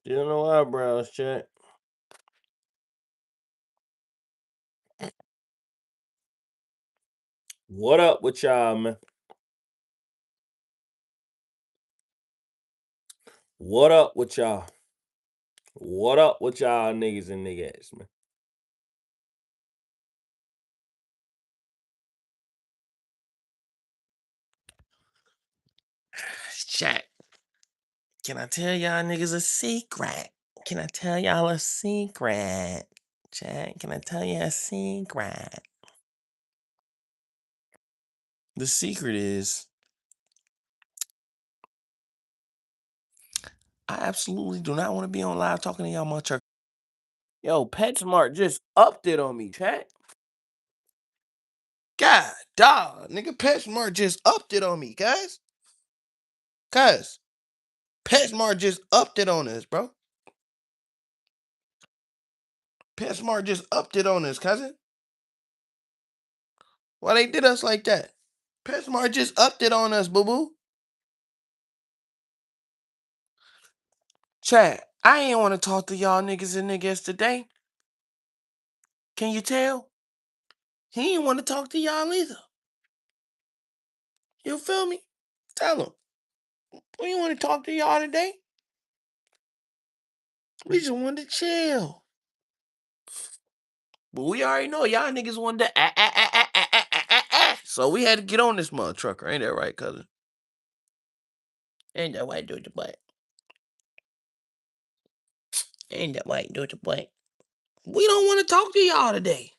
Still no eyebrows, chat. What up with y'all, man? What up with y'all? What up with y'all niggas and niggas, man? Chat. Can I tell y'all niggas a secret? Can I tell y'all a secret? Chat, can I tell you a secret? The secret is I absolutely do not want to be on live talking to y'all much. Yo, PetSmart just upped it on me, chat. God, dog, nigga, PetSmart just upped it on me, guys. Guys, PetSmart just upped it on us, bro. PetSmart just upped it on us, cousin. Why they did us like that? PetSmart just upped it on us, boo boo. Chat, I ain't want to talk to y'all niggas and niggas today. Can you tell? He ain't want to talk to y'all either. You feel me? Tell him. We ain't want to talk to y'all today. We just wanted to chill. But we already know y'all niggas wanted to so we had to get on this mother trucker. Ain't that right, cousin? Ain't that white dude the butt? Ain't that white dude the butt? We don't want to talk to y'all today.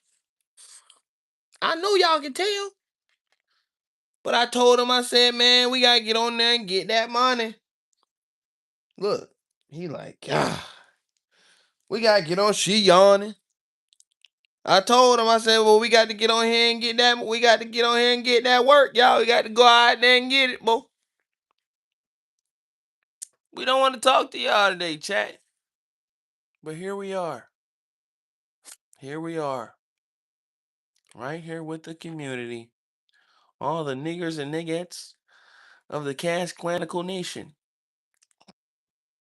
I know y'all can tell. But I told him, I said, man, we gotta get on there and get that money. Look, he like, we gotta get on. She yawning. I told him, I said, well, we got to get on here and get that. We got to get on here and get that work, y'all. We got to go out there and get it, boy. We don't want to talk to y'all today, chat. But here we are. Here we are. Right here with the community. All the niggers and niggettes of the Cash Clanical Nation.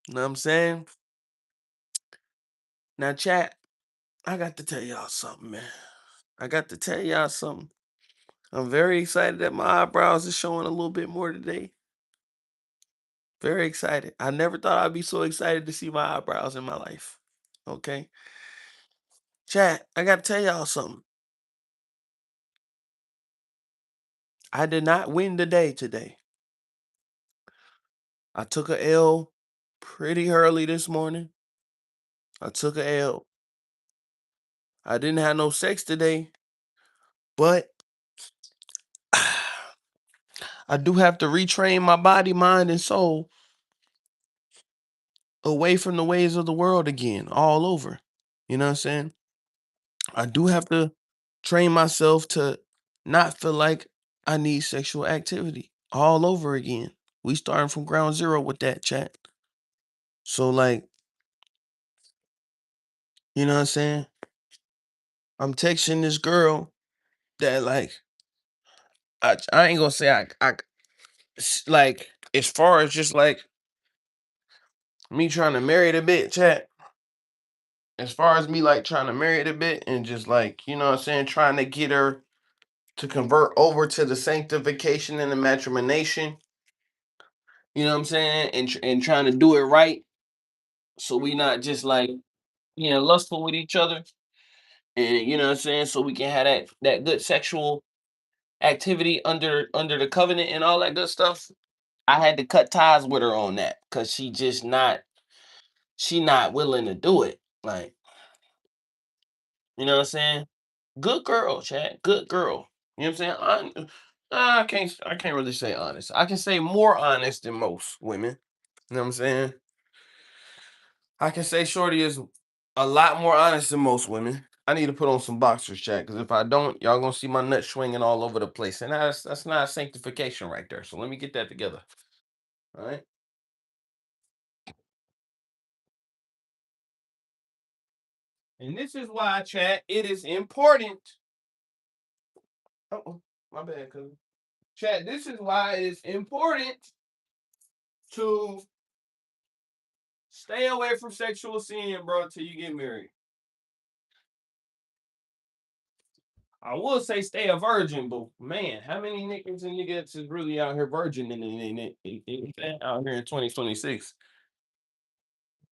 You know what I'm saying? Now, chat, I got to tell y'all something, man. I got to tell y'all something. I'm very excited that my eyebrows are showing a little bit more today. Very excited. I never thought I'd be so excited to see my eyebrows in my life. Okay? Chat, I got to tell y'all something. I did not win the day today. I took a L pretty early this morning. I took a L. I didn't have no sex today, but I do have to retrain my body, mind, and soul away from the ways of the world again, all over. You know what I'm saying? I do have to train myself to not feel like I need sexual activity all over again. We starting from ground zero with that, chat. So like, you know what I'm saying? I'm texting this girl that like I ain't gonna say like as far as just like me trying to marry the bitch, chat. As far as me like trying to marry the bit and just like, you know what I'm saying, trying to get her to convert over to the sanctification and the matrimonation, you know what I'm saying, and trying to do it right, so we not just like lustful with each other, and you know what I'm saying, so we can have that good sexual activity under the covenant and all that good stuff. I had to cut ties with her on that because she not willing to do it. Like, you know what I'm saying? Good girl, Chad. Good girl. You know what I'm saying? I can't really say honest. I can say more honest than most women. You know what I'm saying? I can say Shorty is a lot more honest than most women. I need to put on some boxers, chat, because if I don't, y'all gonna see my nuts swinging all over the place, and that's not sanctification right there. So let me get that together. All right. And this is why, chat, it is important. Oh, my bad, cuz. Chat, this is why it is important to Stay away from sexual sin, bro, until you get married. I would say stay a virgin, but man, how many niggas and niggas is really out here virgin out here in 2026?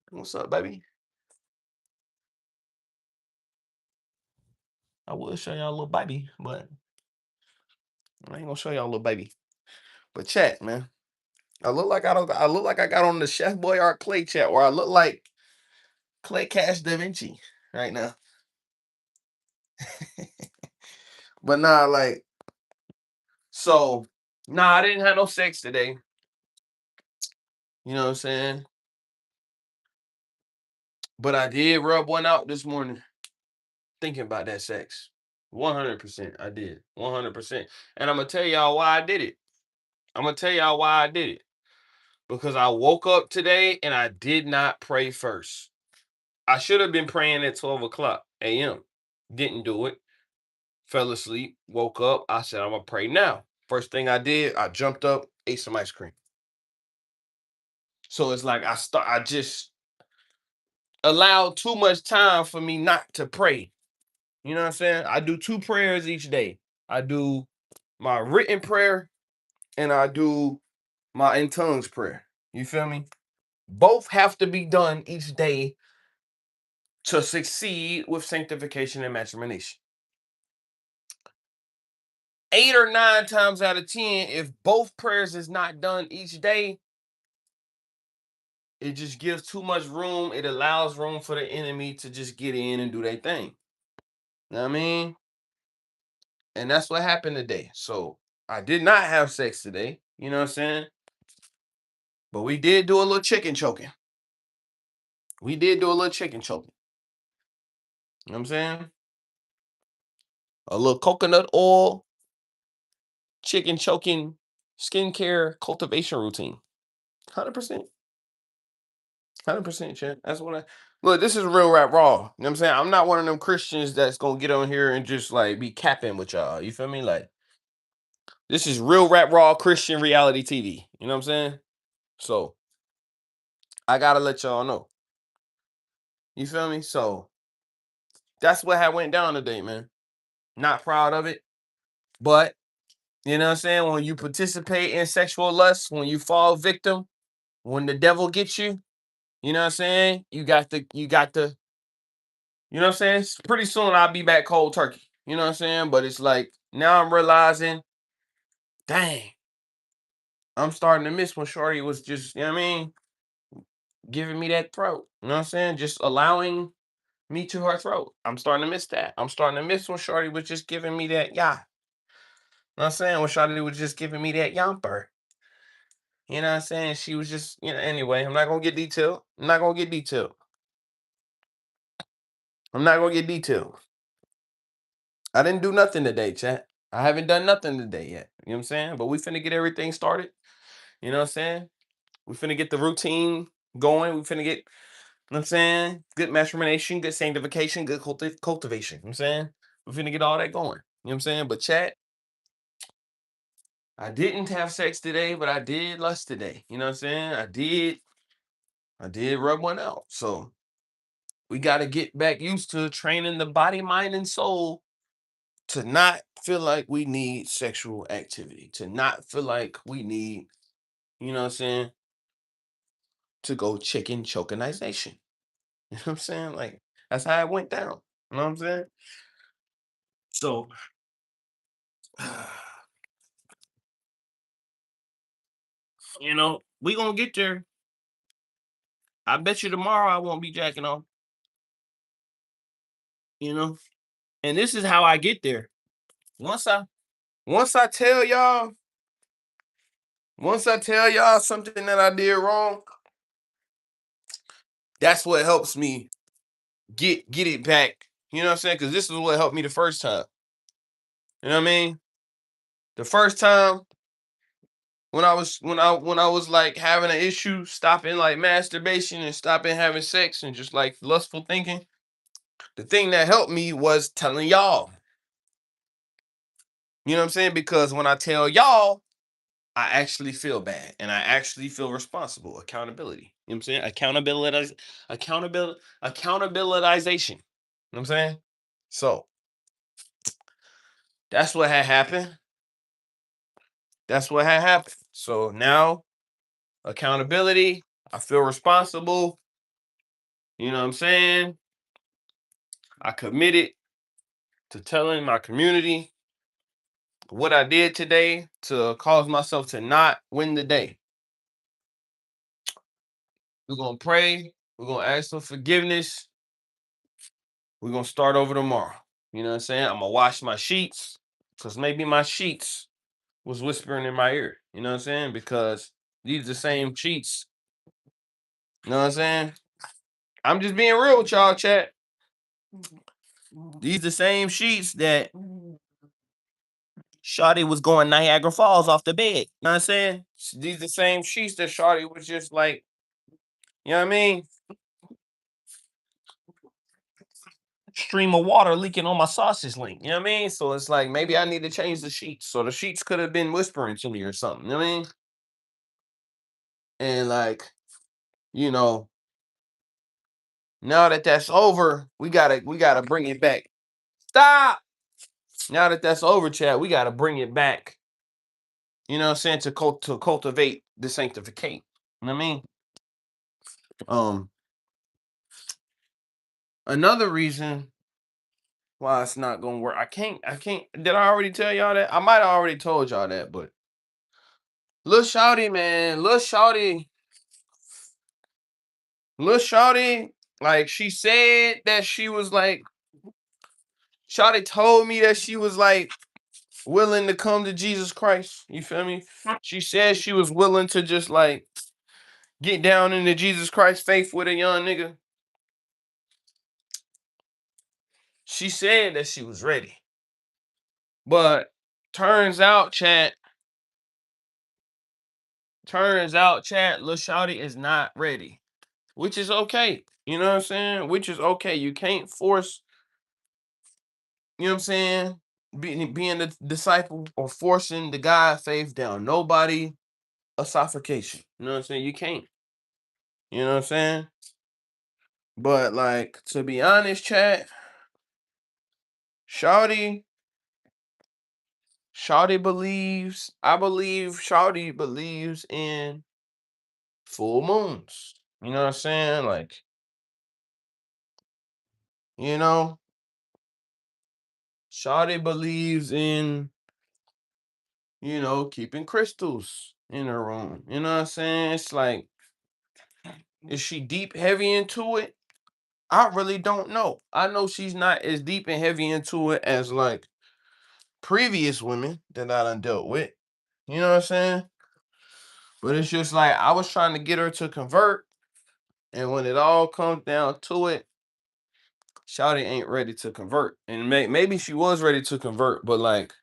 What's up, baby? I would show y'all a little baby, but I ain't gonna show y'all a little baby. But chat, man. I look like I got on the Chef Boyard Clay chat, or I look like Clay Cash Da Vinci right now. But nah, like, so nah, I didn't have no sex today. You know what I'm saying? But I did rub one out this morning, thinking about that sex. 100%. I did. 100%. And I'm gonna tell y'all why I did it. I'm gonna tell y'all why I did it. Because I woke up today and I did not pray first. I should have been praying at 12 o'clock a.m. Didn't do it. Fell asleep, woke up. I said, I'm gonna pray now. First thing I did, I jumped up, ate some ice cream. So it's like I just allowed too much time for me not to pray. You know what I'm saying? I do 2 prayers each day. I do my written prayer and I do my in tongues prayer. You feel me? Both have to be done each day to succeed with sanctification and matrimoniation. 8 or 9 times out of 10, if both prayers is not done each day, it just gives too much room. It allows room for the enemy to just get in and do their thing. You know what I mean? And that's what happened today. So I did not have sex today. You know what I'm saying? But we did do a little chicken choking. We did do a little chicken choking. You know what I'm saying? A little coconut oil, chicken choking, skincare cultivation routine. 100%. 100%, champ. That's what I look. This is real rap raw. You know what I'm saying? I'm not one of them Christians that's gonna get on here and just like be capping with y'all. You feel me? Like, this is real rap raw Christian reality TV. You know what I'm saying? So I gotta let y'all know. You feel me? So that's what had went down today, man. Not proud of it, but you know what I'm saying? When you participate in sexual lust, when you fall victim, when the devil gets you, you know what I'm saying? You know what I'm saying? Pretty soon I'll be back cold turkey. You know what I'm saying? But it's like now I'm realizing, dang, I'm starting to miss when Shorty was just, you know what I mean, giving me that throat. You know what I'm saying? Just allowing me to her throat. I'm starting to miss that. I'm starting to miss when Shorty was just giving me that yeah. You know what I'm saying? When Shorty was just giving me that yomper. You know what I'm saying? She was just, anyway, I'm not gonna get detailed. I'm not gonna get detailed. I'm not gonna get detailed. I didn't do nothing today, chat. I haven't done nothing today yet. You know what I'm saying? But we finna get everything started. You know what I'm saying? We finna get the routine going. We finna get, you know what I'm saying? Good matrimoniation, good sanctification, good cultivation. You know what I'm saying? We finna get all that going. You know what I'm saying? But chat, I didn't have sex today, but I did lust today. You know what I'm saying? I did rub one out. So we gotta get back used to training the body, mind, and soul to not feel like we need sexual activity, to not feel like we need, you know what I'm saying, to go chicken chokenization. You know what I'm saying? Like, that's how it went down. You know what I'm saying? So, we gonna get there. I bet you tomorrow I won't be jacking off, you know? And this is how I get there. Once I once I tell y'all, once I tell y'all something that I did wrong, that's what helps me get it back. You know what I'm saying? Because this is what helped me the first time. You know what I mean? The first time when I was like having an issue, stopping like masturbation and stopping having sex and just like lustful thinking, the thing that helped me was telling y'all. You know what I'm saying? Because when I tell y'all, I actually feel bad and I actually feel responsible. Accountability. You know what I'm saying? Accountabilitization. You know what I'm saying? So that's what had happened. That's what had happened. So now accountability. I feel responsible. You know what I'm saying? I committed to telling my community what I did today to cause myself to not win the day. We're gonna pray. We're gonna ask for forgiveness. We're gonna start over tomorrow. You know what I'm saying? I'm gonna wash my sheets because maybe my sheets was whispering in my ear. You know what I'm saying? Because these the same sheets. You know what I'm saying? I'm just being real with y'all, chat. These the same sheets that Shawty was going Niagara Falls off the bed. You know what I'm saying? These the same sheets that Shawty was just like, you know what I mean? Stream of water leaking on my sausage link. You know what I mean? So it's like maybe I need to change the sheets. So the sheets could have been whispering to me or something. You know what I mean? And like, you know, now that that's over, we gotta bring it back. Stop. Now that that's over, chat, we gotta bring it back. You know what I'm saying? To cultivate the sanctificate. You know what I mean? Um, another reason why it's not gonna work. I can't. Did I already tell y'all that? I might have already told y'all that, but Lil Shawty, man, Lil Shawty, like she said that she was like, Shawty told me that she was like willing to come to Jesus Christ. You feel me? She said she was willing to just like get down into Jesus Christ faith with a young nigga. She said that she was ready. But turns out, chat, Lil Shawty is not ready. Which is okay. You know what I'm saying? Which is okay. You can't force, you know what I'm saying? Being the disciple or forcing the God faith down nobody esophacation. You know what I'm saying? You can't. You know what I'm saying? But like to be honest, chat, Shawty, I believe Shawty believes in full moons. You know what I'm saying? Like, you know, Shawty believes in, keeping crystals in her room. You know what I'm saying? It's like, is she deep heavy into it? I really don't know. I know she's not as deep and heavy into it as like previous women that I done dealt with. You know what I'm saying? But it's just like I was trying to get her to convert, and when it all comes down to it, Shawty ain't ready to convert. And maybe she was ready to convert, but like,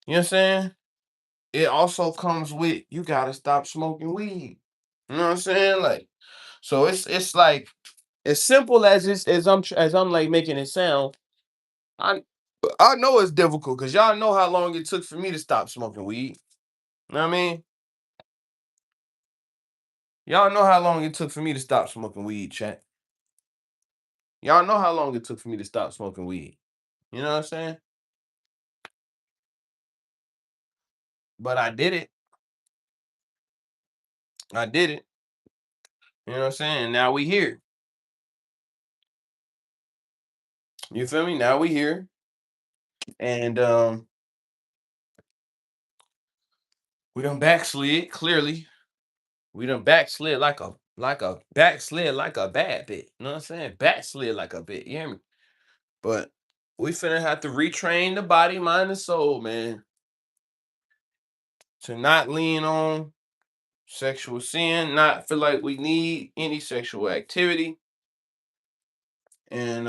you know what I'm saying? It also comes with you gotta stop smoking weed. You know what I'm saying? Like, so it's like as simple as as I'm like making it sound. I I know it's difficult because y'all know how long it took for me to stop smoking weed. You know what I mean? Y'all know how long it took for me to stop smoking weed, chat. Y'all know how long it took for me to stop smoking weed. You know what I'm saying? But I did it. I did it. You know what I'm saying? Now we here. You feel me? Now we here. And we done backslid, clearly. We done backslid like a bad bit. You know what I'm saying? Backslid like a bit. You hear me? But we finna have to retrain the body, mind, and soul, man, to not lean on sexual sin, not feel like we need any sexual activity. And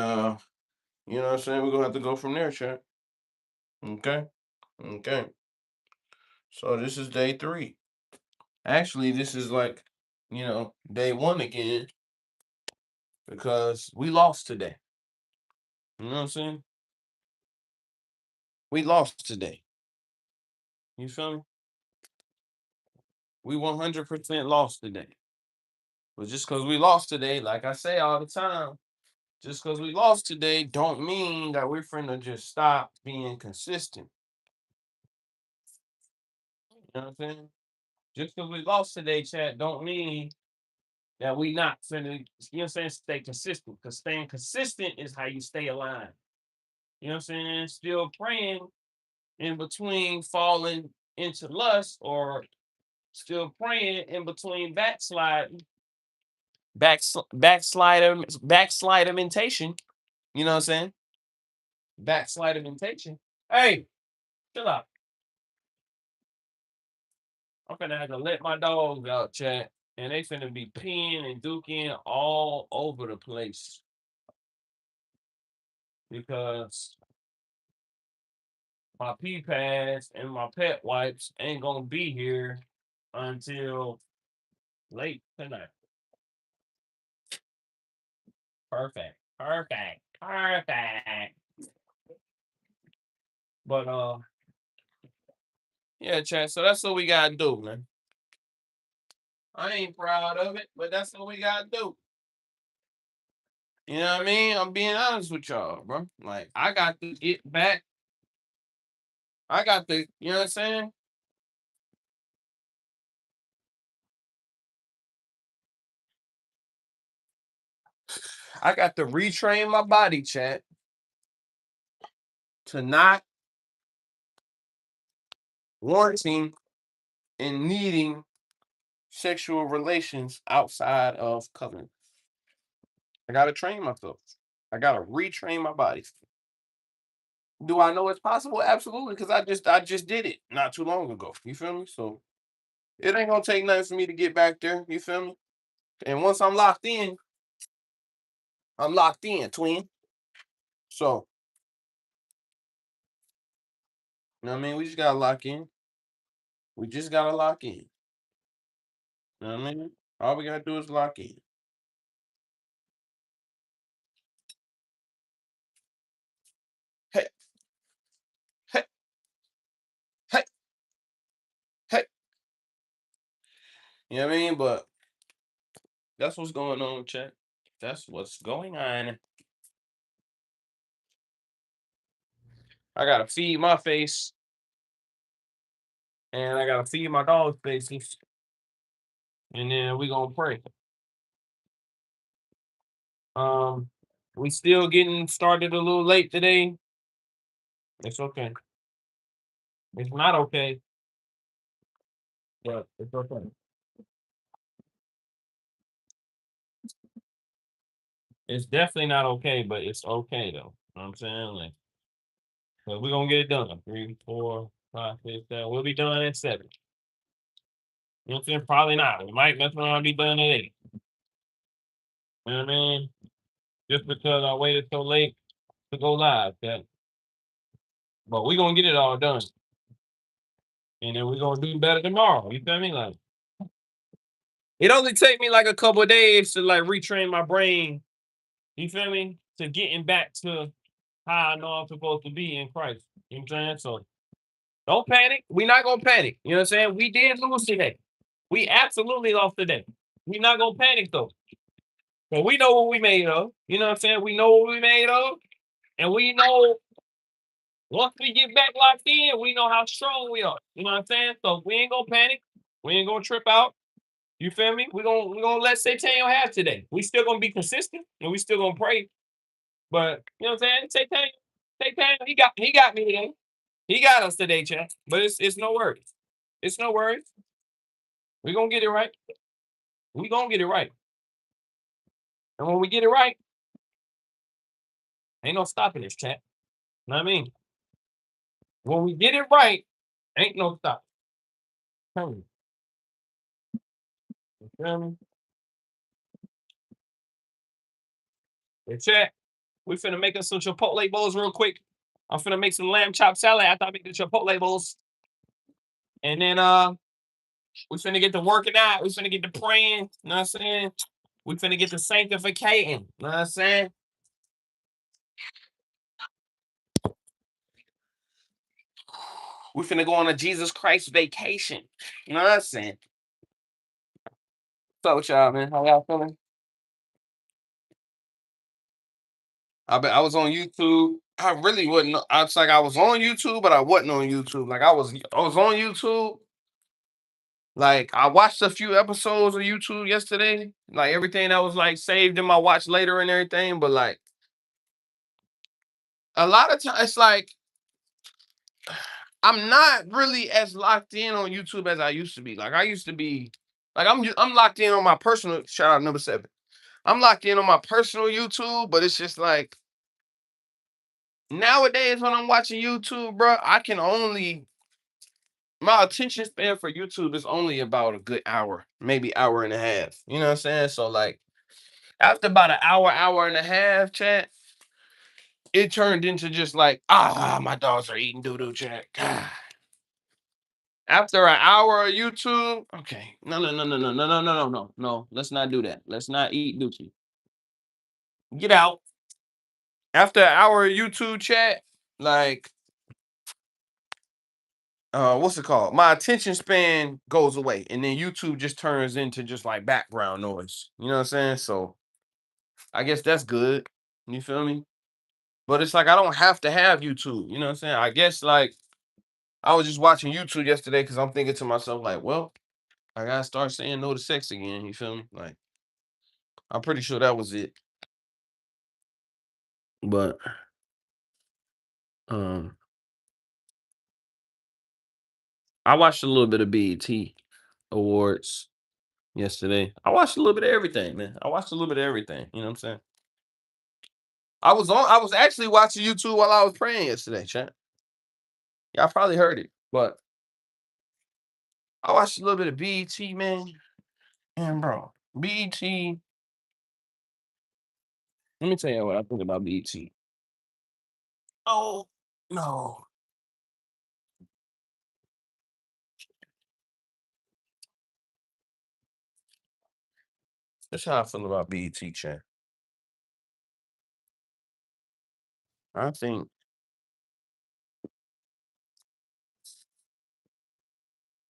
you know what I'm saying? We're gonna have to go from there, chat. Okay. Okay. So this is day 3. Actually, this is like, day 1 again because we lost today. You know what I'm saying? We lost today. You feel me? We 100% lost today. But just because we lost today, like I say all the time, just because we lost today don't mean that we're finna just stop being consistent. You know what I'm saying? Just because we lost today, chat, don't mean that we not finna, you know what I'm saying, stay consistent. Because staying consistent is how you stay aligned. You know what I'm saying? Still praying in between falling into lust, or still praying in between backslidementation. You know what I'm saying? Backslidementation. Hey, chill out. I'm finna have to let my dogs out, chat. And they finna be peeing and duking all over the place. Because my pee pads and my pet wipes ain't gonna be here until late tonight. Perfect. Perfect. Perfect. But yeah, chat. So that's what we gotta do, man. I ain't proud of it, but that's what we gotta do. You know what I mean? I'm being honest with y'all, bro. Like, I got to get back. I got to, you know what I'm saying? I got to retrain my body, chat, to not wanting and needing sexual relations outside of covenant. I gotta train myself. I gotta retrain my body. Do I know it's possible? Absolutely, because I just did it not too long ago. You feel me? So it ain't gonna take nothing for me to get back there. You feel me? And once I'm locked in, twin. So, you know what I mean? We just gotta lock in. We just gotta lock in. You know what I mean? All we gotta do is lock in. Hey, hey, hey, hey. You know what I mean? But that's what's going on, chat. That's what's going on. I gotta feed my face, and I gotta feed my dog's faces, and then we gonna pray. Um, we still getting started a little late today. It's okay. It's not okay, but it's okay. It's definitely not okay, but it's okay though. You know what I'm saying? Like, but we're gonna get it done. 3, 4, 5, 6, 7. We'll be done at 7. You know what I'm saying? Probably not. We might mess around and be done at 8. You know what I mean? Just because I waited so late to go live, that. But we're gonna get it all done. And then we're gonna do better tomorrow. You feel me? Like, it only take me like a couple of days to like retrain my brain. You feel me? To getting back to how I know I'm supposed to be in Christ. You know what I'm saying? So don't panic. We're not gonna panic. You know what I'm saying? We did lose today. We absolutely lost today. We're not gonna panic though. But we know what we made of. You know what I'm saying? We know what we made of. And we know once we get back locked in, we know how strong we are. You know what I'm saying? So we ain't gonna panic. We ain't gonna trip out. You feel me? We gonna let Satan have today. We still gonna be consistent and we still gonna pray. But you know what I'm saying? Satan, he got me today. He got us today, chat. But it's no worries. It's no worries. We gonna get it right. We gonna get it right. And when we get it right, ain't no stopping this, chat. Know what I mean? When we get it right, ain't no stop. Tell me. You feel me? And chat, we finna make us some Chipotle bowls real quick. I'm finna make some lamb chop salad after I make the Chipotle bowls. And then we finna get to working out. We finna get to praying. You know what I'm saying? We finna get to sanctificating. You know what I'm saying? We finna go on a Jesus Christ vacation. You know what I'm saying? What's up with y'all, man? How y'all feeling? I was on YouTube. I really wasn't. I was like I was on YouTube, but I wasn't on YouTube. Like I was on YouTube. Like I watched a few episodes of YouTube yesterday. Like everything that was like saved in my watch later and everything. But like a lot of times, it's like I'm not really as locked in on YouTube as I used to be. Like I used to be. Like I'm locked in on my personal. Shout out number 7. I'm locked in on my personal YouTube, but it's just like nowadays when I'm watching YouTube, bro, I can only my attention span for YouTube is only about a good hour, maybe hour and a half. You know what I'm saying? So like after about an hour, hour and a half, chat, it turned into just like, my dogs are eating doo-doo, chat. After an hour of YouTube, okay. No, no, no, no, no, no, no, no, no, no, no. Let's not do that. Let's not eat dookie. Get out. After an hour of YouTube chat, like what's it called? My attention span goes away, and then YouTube just turns into just like background noise. You know what I'm saying? So I guess that's good. You feel me? But it's like I don't have to have YouTube. You know what I'm saying? I guess like I was just watching YouTube yesterday because I'm thinking to myself, like, well, I gotta start saying no to sex again. You feel me? Like I'm pretty sure that was it. But um I watched a little bit of BET Awards yesterday. I watched a little bit of everything, man. I watched a little bit of everything. You know what I'm saying? I was actually watching YouTube while I was praying yesterday, chat. Y'all probably heard it, but I watched a little bit of BET, man. And bro, BET, let me tell you what I think about BET. Oh, no. That's how I feel about BET, chat. I think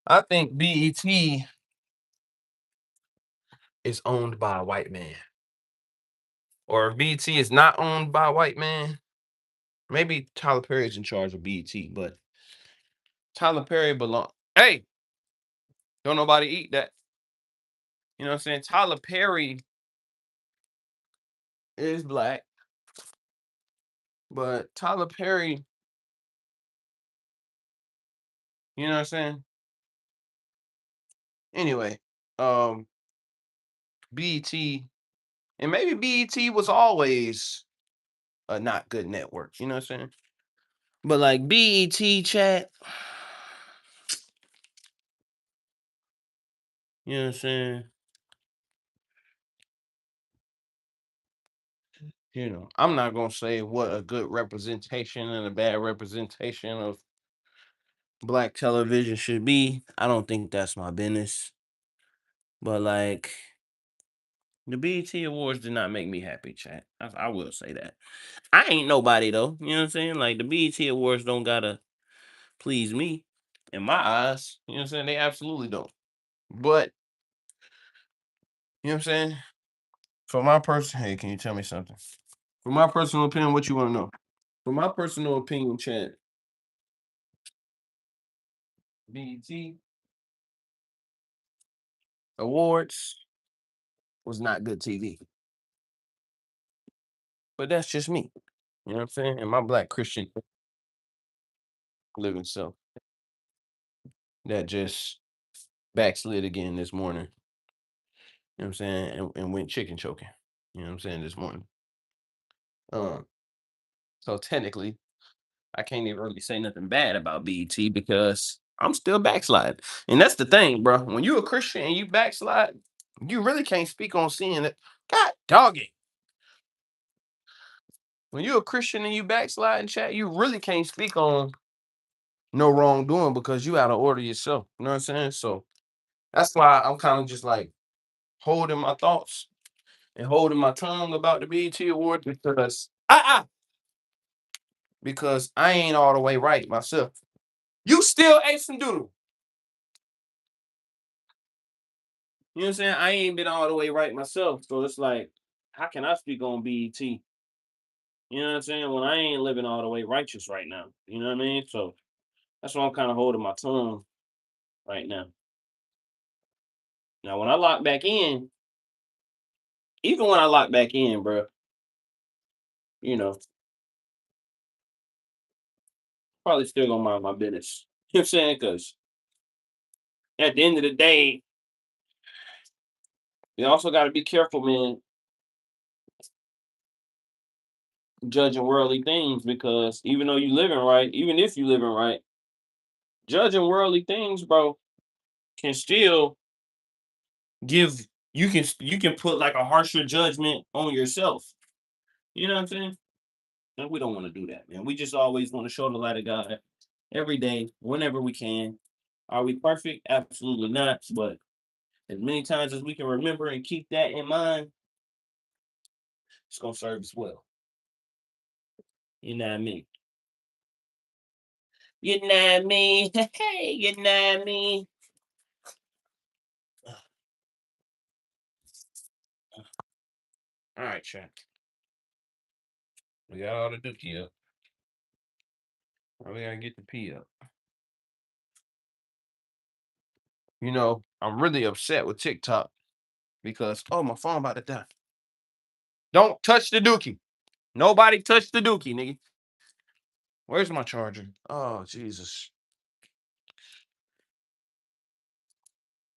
I think BET is owned by a white man. Or if BET is not owned by a white man, maybe Tyler Perry is in charge of BET, but Tyler Perry belong. Hey, don't nobody eat that. You know what I'm saying? Tyler Perry is black, but Tyler Perry, you know what I'm saying? Anyway, um, BET, and maybe BET was always a not good network. You know what I'm saying? But like BET chat, you know what I'm saying? You know, I'm not gonna say what a good representation and a bad representation of black television should be. I don't think that's my business. But like the BET Awards did not make me happy, chat. I will say that. I ain't nobody though. You know what I'm saying? Like the BET Awards don't gotta please me in my eyes. You know what I'm saying? They absolutely don't. But you know what I'm saying? For my person, hey, can you tell me something? For my personal opinion, what you want to know? For my personal opinion, chat, BET Awards was not good TV. But that's just me. You know what I'm saying? And my black Christian living self that just backslid again this morning. You know what I'm saying? And went chicken choking. You know what I'm saying? This morning. Um, so technically, I can't even really say nothing bad about BET because I'm still backsliding. And that's the thing, bro. When you a Christian and you backslide, you really can't speak on sin. God dog it. When you a Christian and you backslide in chat, you really can't speak on no wrongdoing because you out of order yourself. You know what I'm saying? So that's why I'm kind of just like holding my thoughts and holding my tongue about the BET Award because I ain't all the way right myself. You still ate some doodle. You know what I'm saying? I ain't been all the way right myself. So it's like, how can I speak on BET? You know what I'm saying? When I ain't living all the way righteous right now. You know what I mean? So that's why I'm kind of holding my tongue right now. Now, when I lock back in, even when I lock back in, bro, you know, probably still gonna mind my business. You know what I'm saying? Because at the end of the day, you also got to be careful, man, judging worldly things because even though you living right, even if you living right, judging worldly things, bro, can still give you can put like a harsher judgment on yourself. You know what I'm saying? And we don't want to do that, man. We just always want to show the light of God every day, whenever we can. Are we perfect? Absolutely not. But as many times as we can remember and keep that in mind, it's gonna serve us well. You know what I mean? You know what I mean? Hey, you know what I mean? All right, chat. We got all the dookie up. Now we gotta get the P up. You know, I'm really upset with TikTok because my phone about to die. Don't touch the dookie. Nobody touch the dookie, nigga. Where's my charger? Oh, Jesus.